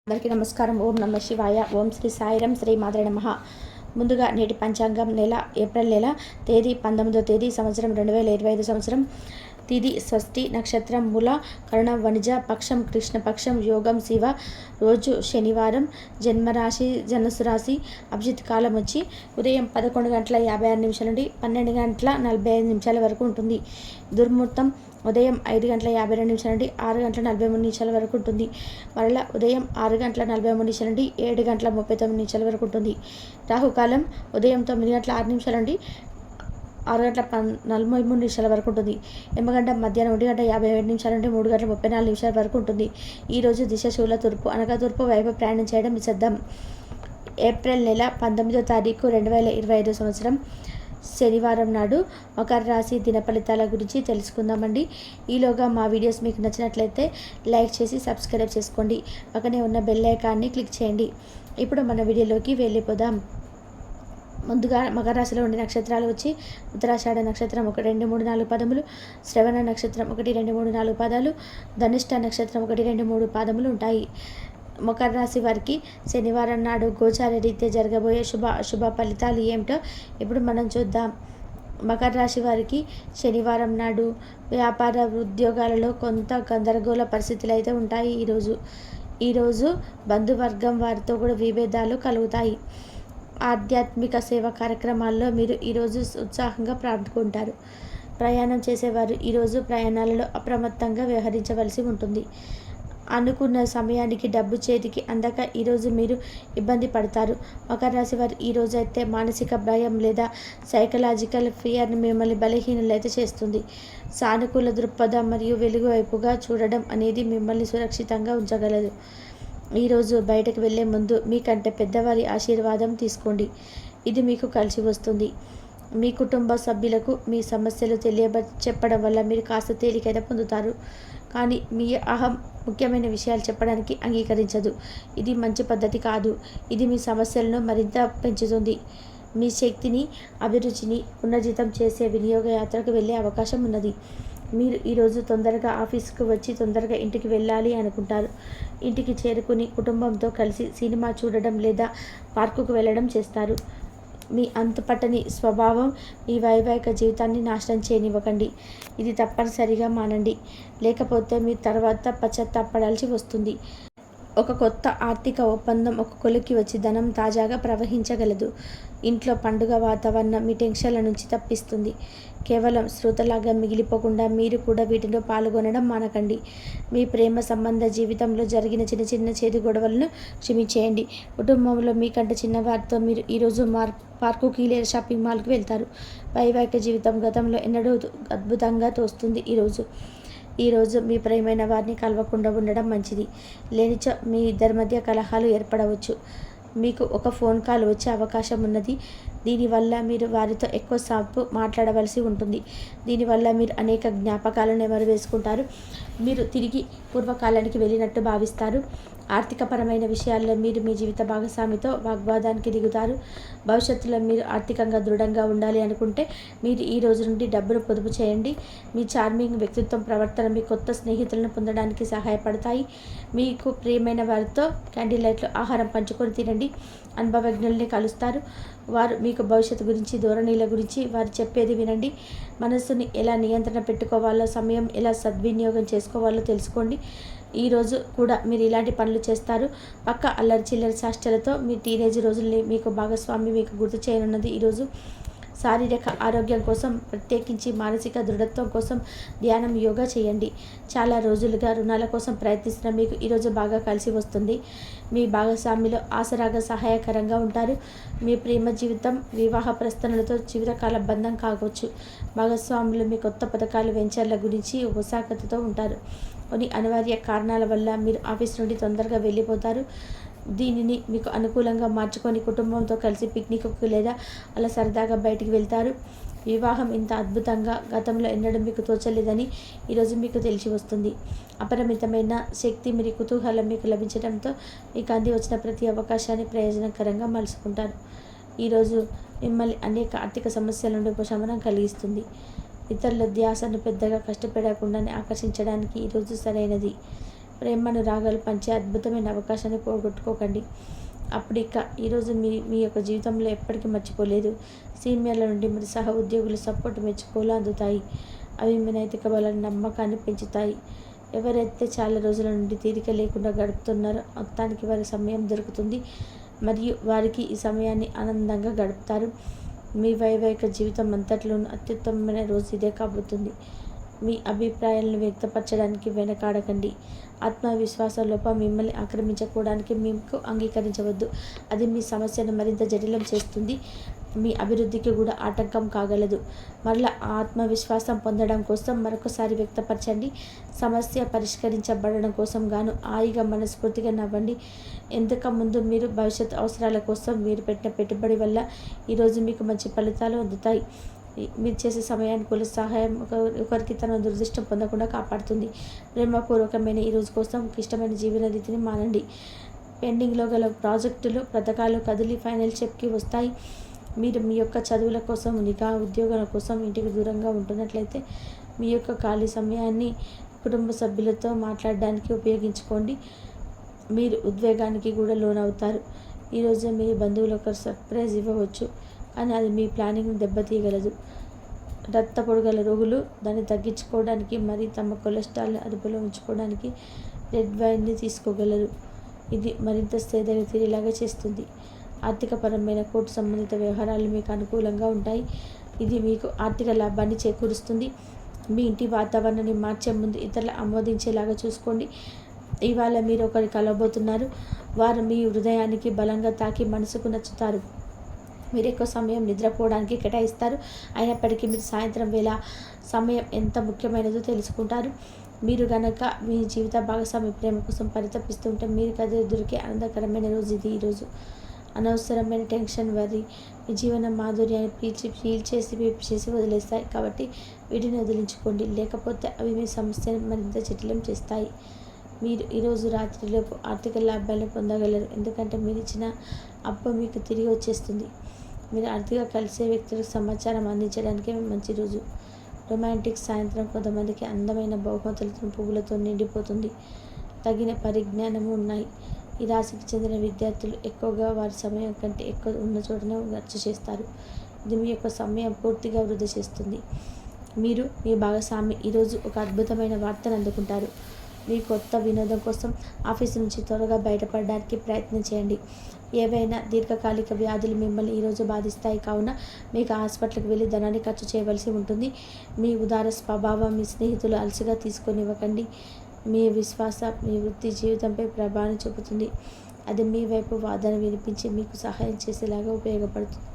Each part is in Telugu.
అందరికీ నమస్కారం. ఓం నమ శివాయ. ఓం శ్రీ సాయిరం. శ్రీ మాత్రే నమః. ముందుగా నేటి పంచాంగం ఏప్రిల్ నెల తేదీ 19వ తేదీ సంవత్సరం 2025 సంవత్సరం. తిథి షష్ఠి, నక్షత్రం మూల, కరణం వణిజ, పక్షం కృష్ణపక్షం, యోగం శివ, రోజు శనివారం, జన్మరాశి ధనుసు రాశి, అభిజిత్ కాలం వచ్చి ఉదయం 11:56 నుండి 12:45 వరకు ఉంటుంది. దుర్ముహూర్తం ఉదయం 5:52 నుండి 6:43 వరకు ఉంటుంది. మరలా ఉదయం 6:43 నుండి 7:39 వరకు ఉంటుంది. రాహుకాలం ఉదయం 9:06 నుండి 6:43 వరకు ఉంటుంది. యమగండం మధ్యాహ్నం 1:57 నుండి 3:34 వరకు ఉంటుంది. ఈరోజు దిశ శూల తూర్పు, అనగా తూర్పు వైపు ప్రయాణం చేయడం నిషిద్ధం. ఏప్రిల్ నెల 19వ తారీఖు 2025 సంవత్సరం శనివారం నాడు మకర రాశి దిన ఫలితాల గురించి తెలుసుకుందామండి. ఈలోగా మా వీడియోస్ మీకు నచ్చినట్లయితే లైక్ చేసి సబ్స్క్రైబ్ చేసుకోండి. పక్కనే ఉన్న బెల్ ఐకాన్ని క్లిక్ చేయండి. ఇప్పుడు మన వీడియోలోకి వెళ్ళిపోదాం. ముందుగా మకర రాశిలో ఉండే నక్షత్రాలు వచ్చి ఉత్తరాషాఢ నక్షత్రం 1, 2, 3, 4 పాదములు, శ్రవణ నక్షత్రం 1, 2, 3, 4 పాదాలు, ధనిష్ట నక్షత్రం 1, 2, 3 పాదములు ఉంటాయి. మకర రాశి వారికి శనివారం నాడు గోచార రీత్యా జరగబోయే అశుభ ఫలితాలు ఏమిటో ఇప్పుడు మనం చూద్దాం. మకర రాశి వారికి శనివారం నాడు వ్యాపార ఉద్యోగాలలో కొంత గందరగోళ పరిస్థితులు అయితే ఉంటాయి. ఈరోజు బంధువర్గం వారితో కూడా విభేదాలు కలుగుతాయి. ఆధ్యాత్మిక సేవా కార్యక్రమాల్లో మీరు ఈరోజు ఉత్సాహంగా పాల్గొంటారు. ప్రయాణం చేసేవారు ఈరోజు ప్రయాణాలలో అప్రమత్తంగా వ్యవహరించవలసి ఉంటుంది. అనుకున్న సమయానికి డబ్బు చేతికి అందక ఈరోజు మీరు ఇబ్బంది పడతారు. మకర రాశి వారు ఈరోజు అయితే మానసిక భయం లేదా సైకలాజికల్ ఫియర్ మిమ్మల్ని బలహీనలైతే చేస్తుంది. సానుకూల దృక్పథం మరియు వెలుగు వైపుగా చూడడం అనేది మిమ్మల్ని సురక్షితంగా ఉంచగలదు. ఈరోజు బయటకు వెళ్లే ముందు మీకంటే పెద్దవారి ఆశీర్వాదం తీసుకోండి. ఇది మీకు కలిసి వస్తుంది. మీ కుటుంబ సభ్యులకు మీ సమస్యలు చెప్పడం వల్ల మీరు కాస్త తేలికైతే పొందుతారు. కానీ మీ అహం ముఖ్యమైన విషయాలు చెప్పడానికి అంగీకరించదు. ఇది మంచి పద్ధతి కాదు. ఇది మీ సమస్యలను మరింత పెంచుతుంది. మీ శక్తిని, అభిరుచిని పునర్జితం చేసే వినియోగ యాత్రకు వెళ్ళే అవకాశం ఉన్నది. మీరు ఈరోజు తొందరగా ఆఫీస్కు వచ్చి తొందరగా ఇంటికి వెళ్ళాలి అనుకుంటారు. ఇంటికి చేరుకుని కుటుంబంతో కలిసి సినిమా చూడడం లేదా పార్కుకు వెళ్ళడం చేస్తారు. మీ అంతుపట్టని స్వభావం మీ వైవాహిక జీవితాన్ని నాశనం చేయనివ్వకండి. ఇది తప్పనిసరిగా మానండి, లేకపోతే మీ తర్వాత పశ్చాత్తాపడాల్సి వస్తుంది. ఒక కొత్త ఆర్థిక ఒప్పందం ఒక కొలిక్కి వచ్చి ధనం తాజాగా ప్రవహించగలదు. ఇంట్లో పండుగ వాతావరణం మీ టెన్షన్ల నుంచి తప్పిస్తుంది. కేవలం శ్రోతలాగా మిగిలిపోకుండా మీరు కూడా వీటిలో పాల్గొనడం మానకండి. మీ ప్రేమ సంబంధ జీవితంలో జరిగిన చిన్న చేదు గొడవలను క్షమించేయండి. కుటుంబంలో మీకంటే చిన్నవారితో మీరు ఈరోజు పార్కుకి లేదా షాపింగ్ మాల్కి వెళ్తారు. వైవాహిక జీవితం గతంలో ఎన్నడూ అద్భుతంగా తోస్తుంది. ఈరోజు మీ ప్రియమైన వారిని కలవకుండా ఉండడం మంచిది. లేనిచో మీ ఇద్దరి మధ్య కలహాలు ఏర్పడవచ్చు. మీకు ఒక ఫోన్ కాల్ వచ్చే అవకాశం ఉన్నది. దీనివల్ల మీరు వారితో ఎక్కువ సేపు మాట్లాడవలసి ఉంటుంది. దీనివల్ల మీరు అనేక జ్ఞాపకాలను నెమరు వేసుకుంటారు. మీరు తిరిగి పూర్వకాలానికి వెళ్ళినట్టు భావిస్తారు. ఆర్థికపరమైన విషయాల్లో మీరు మీ జీవిత భాగస్వామితో వాగ్వాదానికి దిగుతారు. భవిష్యత్తులో మీరు ఆర్థికంగా దృఢంగా ఉండాలి అనుకుంటే మీరు ఈ రోజు నుండి డబ్బును పొదుపు చేయండి. మీ చార్మింగ్ వ్యక్తిత్వం, ప్రవర్తన మీ కొత్త స్నేహితులను పొందడానికి సహాయపడతాయి. మీకు ప్రియమైన వారితో క్యాండిల్ లైట్లో ఆహారం పంచుకొని తినండి. అనుభవజ్ఞుల్ని కలుస్తారు. వారు మీకు భవిష్యత్తు గురించి, ధోరణిల గురించి వారు చెప్పేది వినండి. మనస్సుని ఎలా నియంత్రణ పెట్టుకోవాలో, సమయం ఎలా సద్వినియోగం చేసుకోవాలో తెలుసుకోండి. ఈరోజు కూడా మీరు ఇలాంటి పనులు చేస్తారు. పక్క అల్లరి చిల్లరి చేష్టలతో మీ టీనేజ్ రోజుల్ని మీకు భాగస్వామి మీకు గుర్తు చేయనున్నది. ఈరోజు శారీరక ఆరోగ్యం కోసం, ప్రత్యేకించి మానసిక దృఢత్వం కోసం ధ్యానం, యోగా చేయండి. చాలా రోజులుగా రుణాల కోసం ప్రయత్నిస్తున్న మీకు ఈరోజు బాగా కలిసి వస్తుంది. మీ భాగస్వామిలో ఆసరాగా సహాయకరంగా ఉంటారు. మీ ప్రేమ జీవితం వివాహ ప్రస్థానాలతో జీవితకాల బంధం కావచ్చు. భాగస్వాములు మీ కొత్త పథకాలు, వెంచర్ల గురించి ఉత్సాహతతో ఉంటారు. కొన్ని అనివార్య కారణాల వల్ల మీరు ఆఫీస్ నుండి తొందరగా వెళ్ళిపోతారు. దీనిని మీకు అనుకూలంగా మార్చుకొని కుటుంబంతో కలిసి పిక్నిక్కు లేదా అలా సరదాగా బయటికి వెళ్తారు. వివాహం ఇంత అద్భుతంగా గతంలో ఎన్నడూ మీకు తోచలేదని ఈరోజు మీకు తెలిసి వస్తుంది. అపరిమితమైన శక్తి, మీరు కుతూహలం మీకు లభించడంతో మీకు అంది వచ్చిన ప్రతి అవకాశాన్ని ప్రయోజనకరంగా మలుచుకుంటారు. ఈరోజు మిమ్మల్ని అనేక ఆర్థిక సమస్యల నుండి ఉపశమనం కలిగిస్తుంది. ఇతరుల ధ్యాసను పెద్దగా కష్టపడకుండానే ఆకర్షించడానికి ఈరోజు సరైనది. ప్రేమను రాగాలు పంచే అద్భుతమైన అవకాశాన్ని పోగొట్టుకోకండి. అప్పుడు ఇక ఈరోజు మీ మీ యొక్క జీవితంలో ఎప్పటికీ మర్చిపోలేదు. సీనియర్ల నుండి మరి సహ ఉద్యోగుల సపోర్ట్ మెచ్చుకోలు అందుతాయి. అవి మీ నైతిక బలాన్ని నమ్మకాన్ని పెంచుతాయి. ఎవరైతే చాలా రోజుల నుండి తీరిక లేకుండా గడుపుతున్నారో మొత్తానికి వారి సమయం దొరుకుతుంది మరియు వారికి ఈ సమయాన్ని ఆనందంగా గడుపుతారు. మీ వైవాహిక జీవితం అంతట్లోనూ అత్యుత్తమమైన రోజు ఇదే కాబోతుంది. మీ అభిప్రాయాలను వ్యక్తపరచడానికి వెనకాడకండి. ఆత్మవిశ్వాస లోపం మిమ్మల్ని ఆక్రమించుకోవడానికి మీకు అంగీకరించవద్దు. అది మీ సమస్యను మరింత జటిలం చేస్తుంది, మీ అభివృద్ధికి కూడా ఆటంకం కాగలదు. మరలా ఆత్మవిశ్వాసం పొందడం కోసం మరొకసారి వ్యక్తపరచండి. సమస్య పరిష్కరించబడడం కోసం గాను హాయిగా మనస్ఫూర్తిగా నవ్వండి. ముందు మీరు భవిష్యత్ అవసరాల కోసం మీరు పెట్టిన పెట్టుబడి వల్ల ఈరోజు మీకు మంచి ఫలితాలు అందుతాయి. మీరు చేసే సమయానుకూల సహాయం ఒకరికి తన దురదృష్టం పొందకుండా కాపాడుతుంది. ప్రేమపూర్వకమైన ఈరోజు కోసం ఇష్టమైన జీవన రీతిని మానండి. పెండింగ్లో గల ప్రాజెక్టులు పథకాలు కదిలి ఫైనల్ స్టెప్కి వస్తాయి. మీరు మీ యొక్క చదువుల కోసం ఉద్యోగాల కోసం ఇంటికి దూరంగా ఉంటున్నట్లయితే మీ యొక్క ఖాళీ సమయాన్ని కుటుంబ సభ్యులతో మాట్లాడడానికి ఉపయోగించుకోండి. మీరు ఉద్వేగానికి కూడా లోనవుతారు. ఈరోజు మీ బంధువులు ఒక సర్ప్రైజ్ ఇవ్వవచ్చు, కానీ అది మీ ప్లానింగ్ని దెబ్బతీయగలదు. రక్తపోటు గల రోగులు దాన్ని తగ్గించుకోవడానికి మరి తమ కొలెస్ట్రాల్ అదుపులో ఉంచుకోవడానికి రెడ్ వైన్ని తీసుకోగలరు. ఇది మరింత స్థిరతను తీరేలాగా చేస్తుంది. ఆర్థికపరమైన కోర్టు సంబంధిత వ్యవహారాలు మీకు అనుకూలంగా ఉంటాయి. ఇది మీకు ఆర్థిక లాభాన్ని చేకూరుస్తుంది. మీ ఇంటి వాతావరణాన్ని మార్చే ముందు ఇతరులు ఆమోదించేలాగా చూసుకోండి. ఇవాళ మీరు ఒకరి కలవబోతున్నారు. వారు మీ హృదయానికి బలంగా తాకి మనసుకు నచ్చుతారు. మీరు ఎక్కువ సమయం నిద్రపోవడానికి కేటాయిస్తారు. అయినప్పటికీ మీరు సాయంత్రం వేళ సమయం ఎంత ముఖ్యమైనదో తెలుసుకుంటారు. మీరు గనక మీ జీవిత భాగస్వామి ప్రేమ కోసం పరితపిస్తుంటే మీరు కదే దొరికే ఆనందకరమైన రోజు ఇది. ఈరోజు అనవసరమైన టెన్షన్ వర్రీ మీ జీవన మాధుర్యాన్ని పీల్చేసి వదిలేస్తాయి. కాబట్టి వీటిని వదిలించుకోండి, లేకపోతే అవి మీ సమస్యను మరింత జటిలం చేస్తాయి. మీరు ఈరోజు రాత్రిలోపు ఆర్థిక లాభాలను పొందగలరు, ఎందుకంటే మీరు ఇచ్చిన అప్పు మీకు తిరిగి వచ్చేస్తుంది. మీరు ఆర్థిక కలిసే వ్యక్తులకు సమాచారం అందించడానికి మంచి రోజు. రొమాంటిక్ సాయంత్రం కొంతమందికి అందమైన బహుమతులతో పువ్వులతో నిండిపోతుంది. తగిన పరిజ్ఞానము ఉన్నాయి. ఈ రాశికి చెందిన విద్యార్థులు ఎక్కువగా వారి సమయం కంటే ఎక్కువ ఉన్న చోటనే ఖర్చు చేస్తారు. ఇది మీ యొక్క సమయం పూర్తిగా వృధా చేస్తుంది. మీరు మీ భాగస్వామి ఈరోజు ఒక అద్భుతమైన వార్తను అందుకుంటారు. మీ కొత్త వినోదం కోసం ఆఫీసు నుంచి త్వరగా బయటపడడానికి ప్రయత్నం చేయండి. ఏవైనా దీర్ఘకాలిక వ్యాధులు మిమ్మల్ని ఈరోజు బాధిస్తాయి, కావున మీకు హాస్పిటల్కి వెళ్ళి ధనాన్ని ఖర్చు చేయవలసి ఉంటుంది. మీ ఉదార స్వభావం మీ స్నేహితులు అలసిగా తీసుకొనివ్వకండి. మీ విశ్వాస మీ వృత్తి జీవితంపై ప్రభావం చూపుతుంది. అది మీ వైపు వాదన వినిపించి మీకు సహాయం చేసేలాగా ఉపయోగపడుతుంది.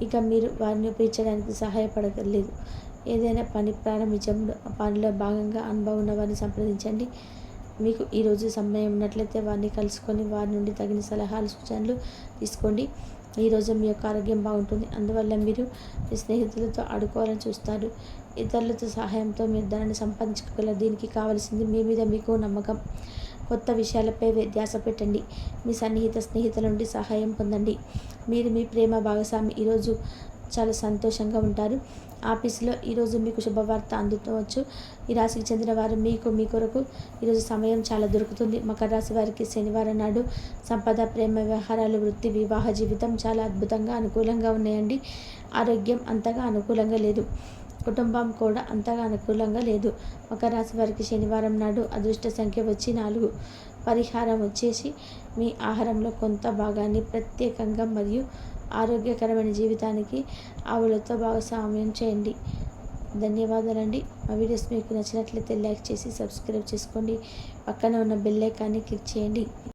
ఇక మీరు వారిని ఒప్పించడానికి సహాయపడలేదు. ఏదైనా పని ప్రారంభించడం ఆ పనిలో భాగంగా అనుభవం ఉన్న వారిని సంప్రదించండి. మీకు ఈరోజు సమయం ఉన్నట్లయితే వారిని కలుసుకొని వారి నుండి తగిన సలహాలు సూచనలు తీసుకోండి. ఈరోజు మీ యొక్క ఆరోగ్యం బాగుంటుంది, అందువల్ల మీరు మీ స్నేహితులతో ఆడుకోవాలని చూస్తారు. ఇతరులతో సహాయంతో మీరు ధనాన్ని సంపాదించుకోగలరు. దీనికి కావలసింది మీ మీద మీకు నమ్మకం. కొత్త విషయాలపై ధ్యాస పెట్టండి. మీ సన్నిహిత స్నేహితుల నుండి సహాయం పొందండి. మీరు మీ ప్రేమ భాగస్వామి ఈరోజు చాలా సంతోషంగా ఉంటారు. ఆఫీసులో ఈరోజు మీకు శుభవార్త అందుకోవచ్చు. ఈ రాశికి చెందిన వారు మీ కొరకు ఈరోజు సమయం చాలా దొరుకుతుంది. మకర రాశి వారికి శనివారం నాడు సంపద, ప్రేమ వ్యవహారాలు, వృత్తి, వివాహ జీవితం చాలా అద్భుతంగా అనుకూలంగా ఉన్నాయండి. ఆరోగ్యం అంతగా అనుకూలంగా లేదు. కుటుంబం కూడా అంతగా అనుకూలంగా లేదు. మకర రాశి వారికి శనివారం నాడు అదృష్ట సంఖ్య వచ్చి 4. పరిహారం వచ్చేసి మీ ఆహారంలో కొంత భాగాన్ని ప్రత్యేకంగా మరియు ఆరోగ్యకరమైన జీవితానికి ఆవులతో భాగస్వామ్యం చేయండి. ధన్యవాదాలండి. మా వీడియోస్ మీకు నచ్చినట్లయితే లైక్ చేసి సబ్స్క్రైబ్ చేసుకోండి. పక్కన ఉన్న బెల్ ఐకాన్ని క్లిక్ చేయండి.